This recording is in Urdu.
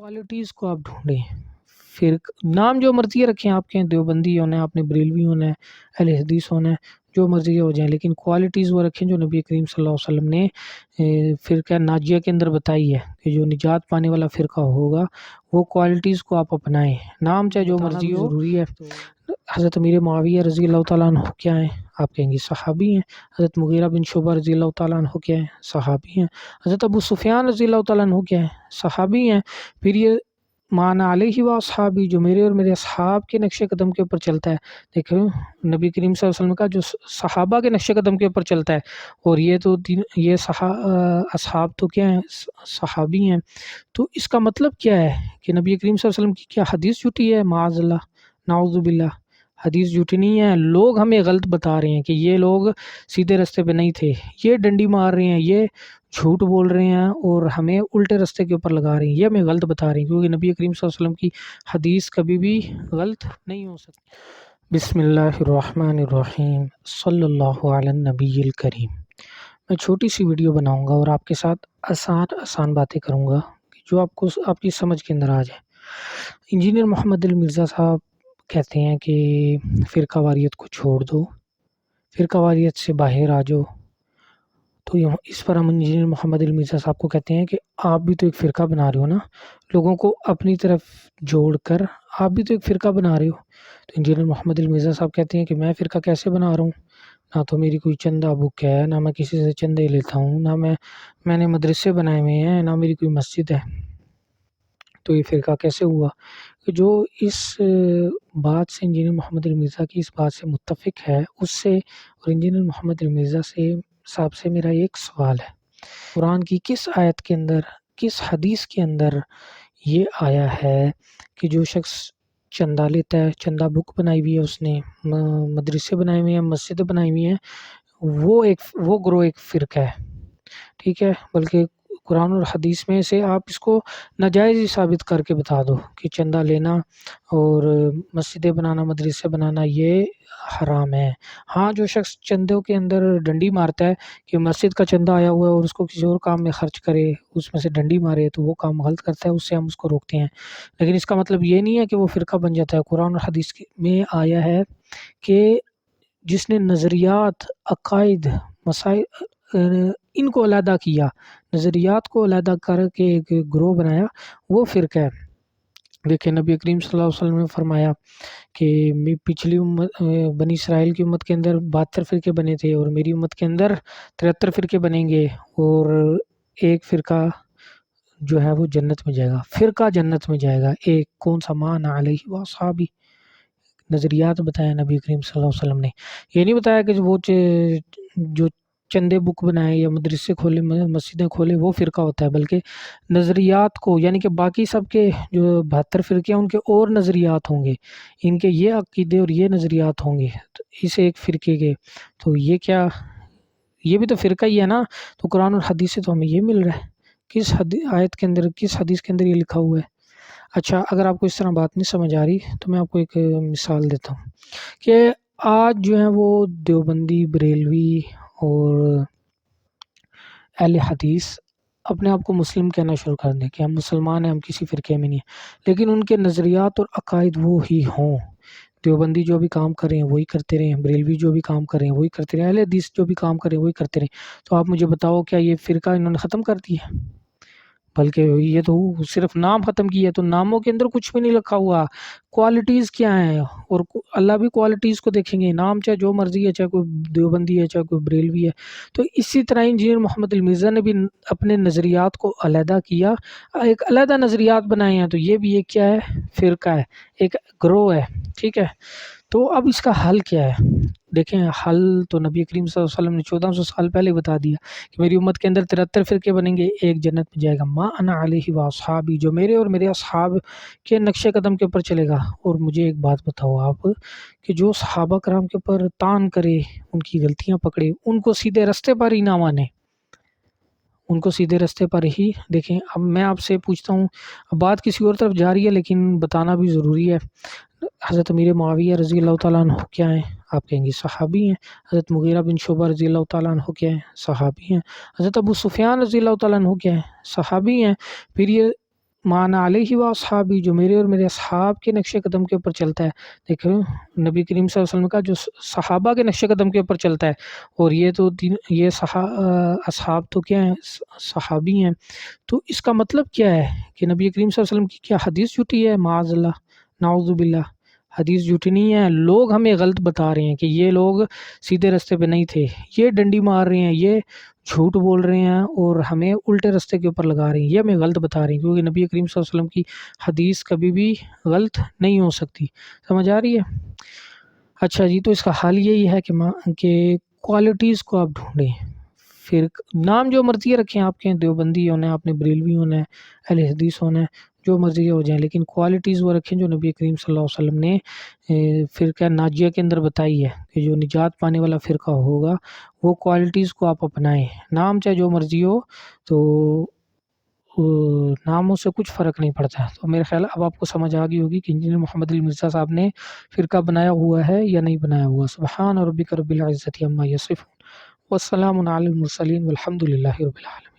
کوالٹیز کو آپ ڈھونڈیں، پھر نام جو مرضی رکھیں آپ کے، دیوبندی ہونا ہے، آپ نے بریلوی ہونا ہے، اہل حدیث ہونا ہے، جو مرضی ہو جائیں، لیکن کوالٹیز وہ رکھیں جو نبی کریم صلی اللہ علیہ وسلم نے فرقہ ناجیہ کے اندر بتائی ہے کہ جو نجات پانے والا فرقہ ہوگا وہ کوالٹیز کو آپ اپنائیں، نام چاہے جو مرضی ہو ضروری ہے۔ حضرت امیر معاویہ رضی اللہ تعالیٰ عنہ کیا ہیں؟ آپ کہیں گے صحابی ہیں۔ حضرت مغیرہ بن شعبہ رضی اللہ تعالیٰ عنہ کیا ہیں؟ صحابی ہیں۔ حضرت ابو سفیان رضی اللہ تعالیٰ عنہ کیا ہیں؟ صحابی ہیں۔ پھر یہ مانا علیہ و اصحابی، جو میرے اور میرے اصحاب کے نقش قدم کے اوپر چلتا ہے، دیکھو نبی کریم صلی اللہ علیہ وسلم کا جو صحابہ کے نقش قدم کے اوپر چلتا ہے، اور یہ اصحاب تو کیا ہیں؟ صحابی ہیں۔ تو اس کا مطلب کیا ہے کہ نبی کریم صلی اللہ علیہ وسلم کی کیا حدیث جھوٹی ہے؟ معاذ اللہ، نعوذ باللہ، حدیث جھوٹی نہیں ہے، لوگ ہمیں غلط بتا رہے ہیں کہ یہ لوگ سیدھے رستے پہ نہیں تھے، یہ ڈنڈی مار رہے ہیں، یہ جھوٹ بول رہے ہیں اور ہمیں الٹے رستے کے اوپر لگا رہے ہیں، یہ ہمیں غلط بتا رہے ہیں، کیونکہ نبی کریم صلی اللہ علیہ وسلم کی حدیث کبھی بھی غلط نہیں ہو سکتی۔ بسم اللہ الرحمن الرحیم، صلی اللہ علی النبی الکریم۔ میں چھوٹی سی ویڈیو بناؤں گا اور آپ کے ساتھ آسان باتیں کروں گا جو آپ کی سمجھ کے اندر آ جائے۔ انجینئر محمد علی مرزا صاحب کہتے ہیں کہ فرقہ واریت کو چھوڑ دو، فرقہ واریت سے باہر آ جاؤ۔ تو اس پر ہم انجینئر محمد علی مرزا صاحب کو کہتے ہیں کہ آپ بھی تو ایک فرقہ بنا رہے ہو نا، لوگوں کو اپنی طرف جوڑ کر آپ بھی تو ایک فرقہ بنا رہے ہو۔ تو انجینئر محمد علی مرزا صاحب کہتے ہیں کہ میں فرقہ کیسے بنا رہا ہوں؟ نہ تو میری کوئی چندہ بک ہے، نہ میں کسی سے چندے لیتا ہوں، نہ میں نے مدرسے بنائے ہوئے ہیں، نہ میری کوئی مسجد ہے، تو یہ فرقہ کیسے ہوا؟ کہ جو اس بات سے انجینئر محمد علی مرزا کی اس بات سے متفق ہے، اس سے اور انجینئر محمد علی مرزا صاحب سے میرا ایک سوال ہے، قرآن کی کس آیت کے اندر، کس حدیث کے اندر یہ آیا ہے کہ جو شخص چندہ لیتا ہے، چندہ بک بنائی ہوئی ہے، اس نے مدرسے بنائے ہوئے ہیں، مسجدیں بنائی ہوئی ہیں، وہ گروہ ایک فرقہ ہے، ٹھیک ہے؟ بلکہ قرآن اور حدیث میں سے آپ اس کو ناجائز ہی ثابت کر کے بتا دو کہ چندہ لینا اور مسجدیں بنانا، مدرسے بنانا یہ حرام ہے۔ ہاں، جو شخص چندوں کے اندر ڈنڈی مارتا ہے کہ مسجد کا چندہ آیا ہوا ہے اور اس کو کسی اور کام میں خرچ کرے، اس میں سے ڈنڈی مارے، تو وہ کام غلط کرتا ہے، اس سے ہم اس کو روکتے ہیں، لیکن اس کا مطلب یہ نہیں ہے کہ وہ فرقہ بن جاتا ہے۔ قرآن اور حدیث میں آیا ہے کہ جس نے نظریات، عقائد، مسائل ان کو علیحدہ کیا، نظریات کو علیحدہ کر کے ایک گروہ بنایا، وہ فرقہ ہے۔ دیکھیں نبی کریم صلی اللہ علیہ وسلم نے فرمایا کہ پچھلی امت بنی اسرائیل کی امت کے اندر 72 فرقے بنے تھے، اور میری امت کے اندر 73 فرقے بنیں گے، اور ایک فرقہ جو ہے وہ جنت میں جائے گا، فرقہ جنت میں جائے گا۔ ایک کون سا؟ مان علیہ و اصحابی، نظریات بتایا نبی کریم صلی اللہ علیہ وسلم نے، یہ نہیں بتایا کہ وہ جو چندے بک بنائے یا مدرسے کھولے، مسجدیں کھولے، وہ فرقہ ہوتا ہے، بلکہ نظریات کو، یعنی کہ باقی سب کے جو 72 فرقے ہیں ان کے اور نظریات ہوں گے، ان کے یہ عقیدے اور یہ نظریات ہوں گے، تو اس ایک فرقے کے، تو یہ کیا، یہ بھی تو فرقہ ہی ہے نا۔ تو قرآن اور حدیث سے تو ہمیں یہ مل رہا ہے، کس آیت کے اندر، کس حدیث کے اندر یہ لکھا ہوا ہے؟ اچھا، اگر آپ کو اس طرح بات نہیں سمجھ آ رہی تو میں آپ کو ایک مثال دیتا ہوں کہ آج جو ہے وہ دیوبندی، بریلوی اور اہل حدیث اپنے آپ کو مسلم کہنا شروع کر دیں کہ ہم مسلمان ہیں، ہم کسی فرقے میں نہیں ہیں، لیکن ان کے نظریات اور عقائد وہ ہی ہوں۔ دیوبندی جو بھی کام کر رہے ہیں وہی کرتے رہیں، بریلوی جو بھی کام کر رہے ہیں وہی کرتے رہیں، اہل حدیث جو بھی کام کر رہے ہیں وہی کرتے رہیں، تو آپ مجھے بتاؤ کیا یہ فرقہ انہوں نے ختم کر دیا؟ بلکہ یہ تو صرف نام ختم کیا، تو ناموں کے اندر کچھ بھی نہیں لکھا ہوا، کوالٹیز کیا ہیں، اور اللہ بھی کوالٹیز کو دیکھیں گے، نام چاہے جو مرضی ہے، چاہے کوئی دیوبندی ہے، چاہے کوئی بریلوی ہے۔ تو اسی طرح انجینئر محمد علی مرزا نے بھی اپنے نظریات کو علیحدہ کیا، ایک علیحدہ نظریات بنائے ہیں، تو یہ بھی ایک کیا ہے؟ فرقہ ہے، ایک گروہ ہے، ٹھیک ہے؟ تو اب اس کا حل کیا ہے؟ دیکھیں، حل تو نبی کریم صلی اللہ علیہ وسلم نے 1400 سال پہلے بتا دیا کہ میری امت کے اندر 73 فرقے بنیں گے، ایک جنت میں جائے گا، ما انا علیہ و اصحابی، جو میرے اور میرے اصحاب کے نقش قدم کے اوپر چلے گا۔ اور مجھے ایک بات بتاؤ آپ کہ جو صحابہ کرام کے اوپر طعن کرے، ان کی غلطیاں پکڑے، ان کو سیدھے رستے پر ہی نہ مانے، ان کو سیدھے رستے پر ہی دیکھیں۔ اب میں آپ سے پوچھتا ہوں، بات کسی اور طرف جا رہی ہے لیکن بتانا بھی ضروری ہے، حضرت امیر معاویہ رضی اللہ تعالیٰ عنہ کیا ہیں؟ آپ کہیں گے صحابی ہیں۔ حضرت مغیرہ بن شعبہ رضی اللہ تعالیٰ عنہ کیا ہیں؟ صحابی ہیں۔ حضرت ابو سفیان رضی اللہ تعالیٰ عنہ کیا ہیں؟ صحابی ہیں۔ پھر یہ مانا علیہ و اصحابی، جو میرے اور میرے اصحاب کے نقش قدم کے اوپر چلتا ہے۔ دیکھو نبی کریم صلی اللہ علیہ وسلم کا جو صحابہ کے نقش قدم کے اوپر چلتا ہے، اور یہ تو یہ اصحاب تو کیا ہیں، صحابی ہیں، تو اس کا مطلب کیا ہے کہ نبی کریم صلی اللہ علیہ وسلم کی کیا حدیث جھوٹی ہے؟ معاذ اللہ، نعوذ باللہ، حدیث جھوٹی نہیں ہے، لوگ ہمیں غلط بتا رہے ہیں کہ یہ لوگ سیدھے راستے پہ نہیں تھے، یہ ڈنڈی مار رہے ہیں، یہ جھوٹ بول رہے ہیں اور ہمیں الٹے راستے کے اوپر لگا رہے ہیں، یہ ہمیں غلط بتا رہے ہیں، کیونکہ نبی کریم صلی اللہ علیہ وسلم کی حدیث کبھی بھی غلط نہیں ہو سکتی۔ سمجھ آ رہی ہے؟ اچھا جی، تو اس کا حل یہی ہے کہ کوالٹیز کو آپ ڈھونڈیں، پھر نام جو مرضی رکھیں آپ کے، دیوبندی ہونا ہے، آپ نے بریلوی ہونا ہے، اہل حدیث ہونا ہے، جو مرضی ہو جائیں، لیکن کوالٹیز وہ رکھیں جو نبی کریم صلی اللہ علیہ وسلم نے فرقہ ناجیہ کے اندر بتائی ہے کہ جو نجات پانے والا فرقہ ہوگا، وہ کوالٹیز کو آپ اپنائیں۔ نام چاہے جو مرضی ہو، تو ناموں سے کچھ فرق نہیں پڑتا۔ تو میرے خیال اب آپ کو سمجھ آ گئی ہوگی کہ انجینئر محمد علی مرزا صاحب نے فرقہ بنایا ہوا ہے یا نہیں بنایا ہوا۔ سبحان ربک رب العزت عما یصفون والسلام علی المرسلین والحمد للہ رب العالمین۔